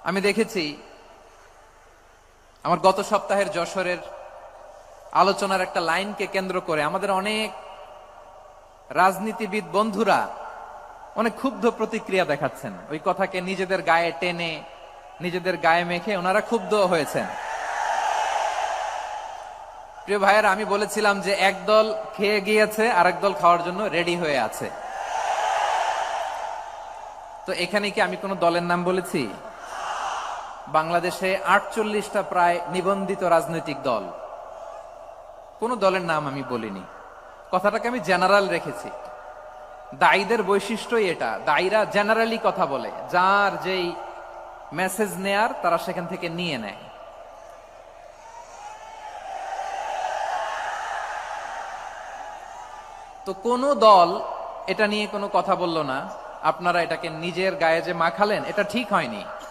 আমি দেখেছি আমার গত সপ্তাহের যশোরের আলোচনার একটা লাইনকে কেন্দ্র করে আমাদের অনেক রাজনীতিবিদ বন্ধুরা অনেক ক্ষুব্ধ প্রতিক্রিয়া দেখাচ্ছেন। ওই কথাকে নিজেদের গায়ে টেনে নিজেদের গায়ে মেখে ওনারা ক্ষুব্ধ হয়েছেন। প্রিয় ভাইয়েরা, আমি বলেছিলাম যে একদল খেয়ে গিয়েছে আরেক দল খাওয়ার জন্য রেডি হয়ে আছে। তো এখানে কি আমি কোনো দলের নাম বলেছি? বাংলাদেশে 48টা প্রায় নিবন্ধিত রাজনৈতিক দল, কোন দলের নাম আমি বলিনি। কথাটাকে আমি জেনারেল রেখেছি। দায়ীদের বৈশিষ্ট্যই এটা, দায়ীরা জেনারেলি কথা বলে, যার যেই মেসেজ নেয়ার তারা সেখান থেকে নিয়ে নেয়। তো কোন দল এটা নিয়ে কোনো কথা বলল না। আপনারা এটাকে নিজের গায়ে যে মাখালেন, এটা ঠিক হয়নি।